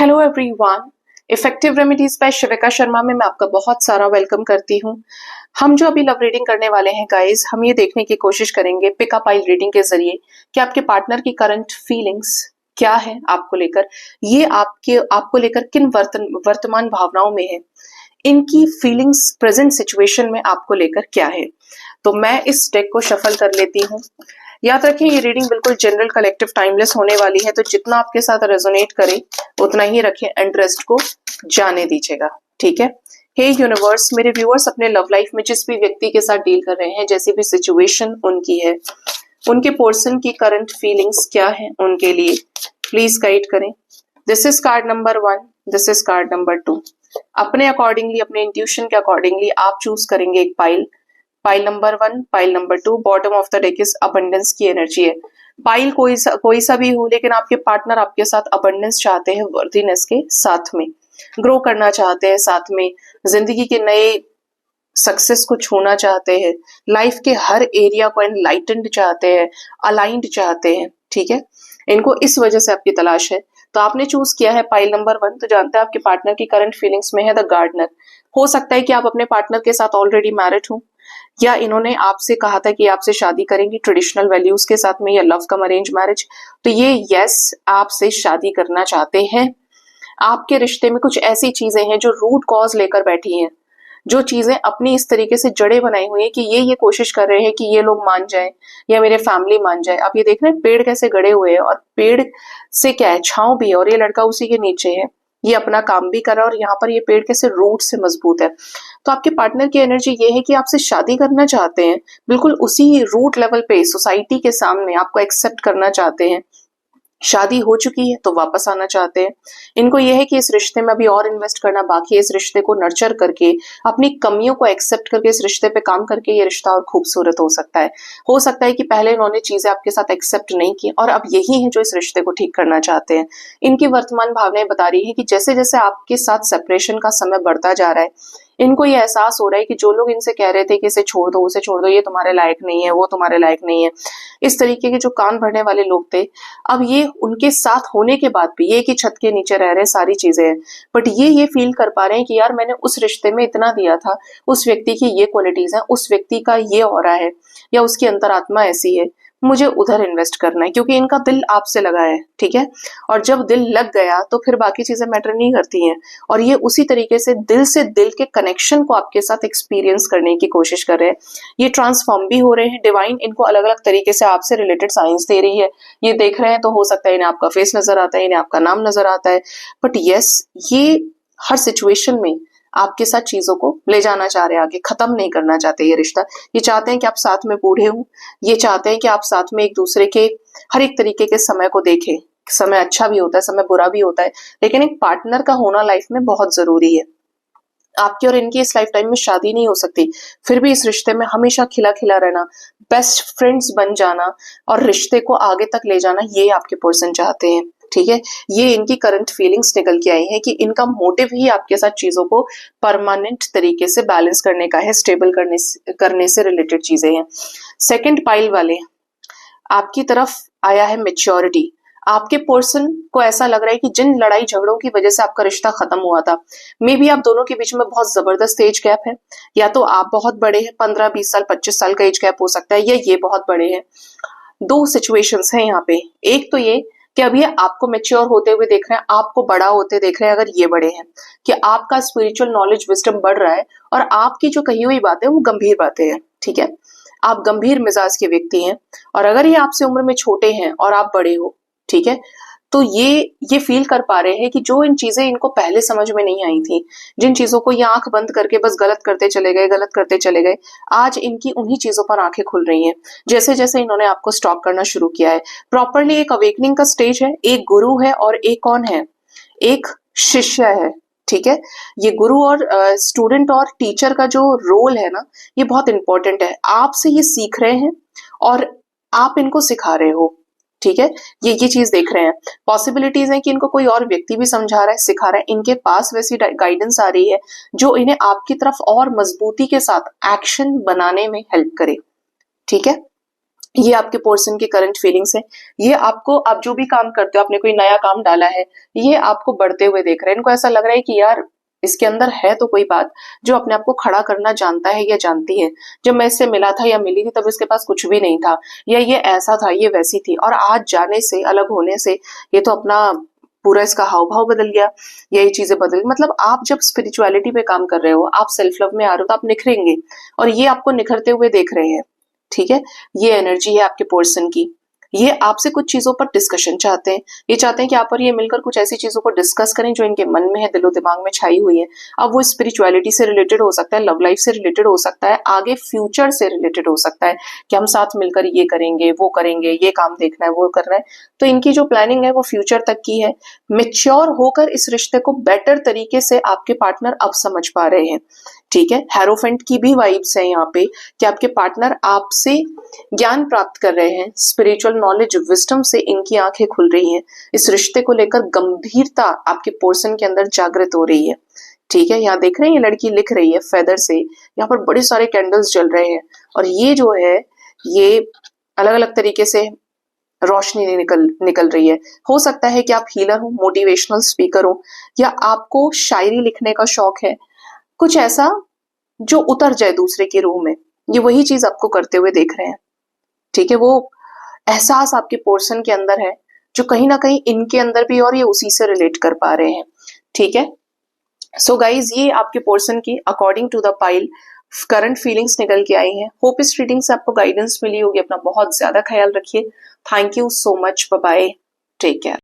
Hello everyone, effective remedies by Shivika Sharma में मैं आपका बहुत सारा वेलकम करती हूँ। हम जो अभी लव रीडिंग करने वाले हैं गाइस, हम ये देखने की कोशिश करेंगे पिकअप आइल रीडिंग के जरिए कि आपके पार्टनर की करंट फीलिंग्स क्या है आपको लेकर, ये आपको लेकर किन वर्तमान भावनाओं में है, इनकी फीलिंग्स प्रेजेंट सिचुएशन में आपको लेकर क्या है। तो मैं इस डेक को शफल कर लेती हूँ। याद रखें, ये रीडिंग बिल्कुल जनरल कलेक्टिव टाइमलेस होने वाली है, तो जितना आपके साथ रेजोनेट करे उतना ही रखें एंड रेस्ट को जाने दीजिएगा। ठीक है। हे यूनिवर्स, मेरे व्यूअर्स अपने लव लाइफ में जिस भी व्यक्ति के साथ डील कर रहे हैं, जैसी भी सिचुएशन उनकी है, उनके पर्सन की करंट फीलिंग्स क्या है उनके लिए, प्लीज गाइड करें। This is called number 1, this is called number 2। अपने अकॉर्डिंगली, अपने इंट्यूशन के अकॉर्डिंगली आप चूज करेंगे एक pile. Pile number 1, pile number 2। Bottom of the deck is abundance की एनर्जी है। पाइल कोई सा भी हो, लेकिन आपके पार्टनर आपके साथ अबंडेंस चाहते हैं, वर्दीनेस के साथ में ग्रो करना चाहते हैं, साथ में जिंदगी के नए सक्सेस को छूना चाहते हैं, लाइफ के हर एरिया को एनलाइटेंड चाहते हैं, अलाइंड चाहते हैं। ठीक है, इनको इस वजह से आपकी तलाश है। तो आपने चूज किया है पाइल नंबर 1, तो जानते हैं आपके पार्टनर की करंट फीलिंग्स में है द गार्डनर। हो सकता है कि आप अपने पार्टनर के साथ ऑलरेडी मैरिड हो, या इन्होंने आपसे कहा था कि आपसे शादी करेंगे ट्रेडिशनल वैल्यूज के साथ में, या लव कम अरेंज मैरिज। तो ये यस, आपसे शादी करना चाहते हैं। आपके रिश्ते में कुछ ऐसी चीजें हैं जो रूट कॉज लेकर बैठी हैं, जो चीजें अपनी इस तरीके से जड़ें बनाई हुई है कि ये कोशिश कर रहे हैं कि ये लोग मान जाए या मेरे फैमिली मान जाए। आप ये देख रहे हैं पेड़ कैसे गड़े हुए हैं, और पेड़ से क्या है, छांव भी है, और ये लड़का उसी के नीचे है, ये अपना काम भी कर रहा है, और यहाँ पर ये पेड़ कैसे रूट से मजबूत है। तो आपके पार्टनर की एनर्जी ये है कि आपसे शादी करना चाहते हैं, बिल्कुल उसी रूट लेवल पे सोसाइटी के सामने आपको एक्सेप्ट करना चाहते हैं। शादी हो चुकी है तो वापस आना चाहते हैं। इनको यह है कि इस रिश्ते में अभी और इन्वेस्ट करना बाकी है, इस रिश्ते को नर्चर करके, अपनी कमियों को एक्सेप्ट करके, इस रिश्ते पे काम करके ये रिश्ता और खूबसूरत हो सकता है। हो सकता है कि पहले इन्होंने चीजें आपके साथ एक्सेप्ट नहीं की, और अब यही है जो इस रिश्ते को ठीक करना चाहते हैं। इनकी वर्तमान भावनाएं बता रही है कि जैसे जैसे आपके साथ सेपरेशन का समय बढ़ता जा रहा है, इनको ये एहसास हो रहा है कि जो लोग इनसे कह रहे थे कि इसे छोड़ दो, उसे छोड़ दो, ये तुम्हारे लायक नहीं है, वो तुम्हारे लायक नहीं है, इस तरीके के जो कान भरने वाले लोग थे, अब ये उनके साथ होने के बाद भी, ये कि छत के नीचे रह रहे, सारी चीजें हैं, बट ये फील कर पा रहे हैं कि यार मैंने उस रिश्ते में इतना दिया था, उस व्यक्ति की ये क्वालिटीज हैं, उस व्यक्ति का ये ऑरा है, या उसकी अंतरात्मा ऐसी है, मुझे उधर इन्वेस्ट करना है, क्योंकि इनका दिल आपसे लगा है। ठीक है, और जब दिल लग गया तो फिर बाकी चीजें मैटर नहीं करती हैं, और ये उसी तरीके से दिल के कनेक्शन को आपके साथ एक्सपीरियंस करने की कोशिश कर रहे हैं। ये ट्रांसफॉर्म भी हो रहे हैं, डिवाइन इनको अलग अलग तरीके से आपसे रिलेटेड साइंस दे रही है। ये देख रहे हैं तो हो सकता है इन्हें आपका फेस नजर आता है, इन्हें आपका नाम नजर आता है, बट यस, ये हर सिचुएशन में आपके साथ चीजों को ले जाना चाह रहे हैं आगे, खत्म नहीं करना चाहते ये रिश्ता। ये चाहते हैं कि आप साथ में बूढ़े हो, ये चाहते हैं कि आप साथ में एक दूसरे के हर एक तरीके के समय को देखें। समय अच्छा भी होता है, समय बुरा भी होता है, लेकिन एक पार्टनर का होना लाइफ में बहुत जरूरी है। आपकी और इनकी इस लाइफ टाइम में शादी नहीं हो सकती, फिर भी इस रिश्ते में हमेशा खिला खिला रहना, बेस्ट फ्रेंड्स बन जाना, और रिश्ते को आगे तक ले जाना, ये आपके पर्सन चाहते हैं। ठीक है, ये इनकी करंट फीलिंग्स निकल के आई है कि इनका मोटिव ही आपके साथ चीजों को परमानेंट तरीके से बैलेंस करने का है, स्टेबल करने से रिलेटेड चीजें हैं। सेकंड पाइल वाले, आपकी तरफ आया है मेच्योरिटी। आपके पर्सन को ऐसा लग रहा है कि जिन लड़ाई झगड़ों की वजह से आपका रिश्ता खत्म हुआ था, मे बी आप दोनों के बीच में बहुत जबरदस्त एज गैप है, या तो आप बहुत बड़े हैं, 15-20 साल 25 साल का एज गैप हो सकता है, या ये बहुत बड़े हैं। दो सिचुएशंस हैं यहाँ पे। एक तो ये कि अब ये आपको मेच्योर होते हुए देख रहे हैं, आपको बड़ा होते देख रहे हैं, अगर ये बड़े हैं, कि आपका स्पिरिचुअल नॉलेज विजडम बढ़ रहा है, और आपकी जो कही हुई बातें वो गंभीर बातें हैं। ठीक है, आप गंभीर मिजाज के व्यक्ति हैं, और अगर ये आपसे उम्र में छोटे हैं और आप बड़े हो, ठीक है, तो ये फील कर पा रहे हैं कि जो इन चीजें इनको पहले समझ में नहीं आई थी, जिन चीजों को ये आंख बंद करके बस गलत करते चले गए, आज इनकी उन्हीं चीजों पर आंखें खुल रही हैं, जैसे जैसे इन्होंने आपको स्टॉक करना शुरू किया है। प्रॉपरली एक अवेकनिंग का स्टेज है। एक गुरु है और एक कौन है, एक शिष्य है। ठीक है, ये गुरु और स्टूडेंट और टीचर का जो रोल है ना, ये बहुत इंपॉर्टेंट है। आपसे ये सीख रहे हैं और आप इनको सिखा रहे हो। ठीक है, ये चीज देख रहे हैं। पॉसिबिलिटीज है कि इनको कोई और व्यक्ति भी समझा रहा है, सिखा रहा है, इनके पास वैसी गाइडेंस आ रही है जो इन्हें आपकी तरफ और मजबूती के साथ एक्शन बनाने में हेल्प करे। ठीक है, ये आपके पर्सन की करंट फीलिंग्स है। ये आपको, आप जो भी काम करते हो, आपने कोई नया काम डाला है, ये आपको बढ़ते हुए देख रहे हैं। इनको ऐसा लग रहा है कि यार इसके अंदर है तो कोई बात, जो अपने आप को खड़ा करना जानता है या जानती है। जब मैं इससे मिला था या मिली थी तब इसके पास कुछ भी नहीं था, या ये ऐसा था, ये वैसी थी, और आज जाने से, अलग होने से ये तो अपना पूरा इसका हाव भाव बदल गया, यही चीजें बदल गई। मतलब आप जब स्पिरिचुअलिटी पे काम कर रहे हो, आप सेल्फ लव में आ रहे हो, तो आप निखरेंगे, और ये आपको निखरते हुए देख रहे हैं। ठीक है, ये एनर्जी है आपके पर्सन की। ये आपसे कुछ चीजों पर डिस्कशन चाहते हैं। ये चाहते हैं कि आप और ये मिलकर कुछ ऐसी चीजों को डिस्कस करें जो इनके मन में है, दिलो दिमाग में छाई हुई है। अब वो स्पिरिचुअलिटी से रिलेटेड हो सकता है, लव लाइफ से रिलेटेड हो सकता है, आगे फ्यूचर से रिलेटेड हो सकता है कि हम साथ मिलकर ये करेंगे, वो करेंगे, ये काम देखना है, वो करना है। तो इनकी जो प्लानिंग है वो फ्यूचर तक की है। मेच्योर होकर इस रिश्ते को बेटर तरीके से आपके पार्टनर अब समझ पा रहे हैं। ठीक है, हेरोफेंट की भी वाइब्स है यहाँ पे कि आपके पार्टनर आपसे ज्ञान प्राप्त कर रहे हैं, स्पिरिचुअल नॉलेज, विजडम से इनकी आंखें खुल रही हैं। इस रिश्ते को लेकर गंभीरता आपके पर्सन के अंदर जागृत हो रही है। ठीक है, यहाँ देख रहे हैं ये लड़की लिख रही है फेदर से, यहाँ पर बड़े सारे कैंडल्स जल रहे हैं, और ये जो है ये अलग अलग तरीके से रोशनी निकल रही है। हो सकता है कि आप हीलर हो, मोटिवेशनल स्पीकर हो, या आपको शायरी लिखने का शौक है, कुछ ऐसा जो उतर जाए दूसरे की रूह में। ये वही चीज आपको करते हुए देख रहे हैं। ठीक है, वो एहसास आपके पर्सन के अंदर है जो कहीं ना कहीं इनके अंदर भी, और ये उसी से रिलेट कर पा रहे हैं। ठीक है, सो गाइज ये आपके पर्सन की according to the pile current feelings निकल के आई हैं। होप इस रीडिंग से आपको गाइडेंस मिली होगी। अपना बहुत ज्यादा ख्याल रखिए। Thank you so much, bye bye, take care.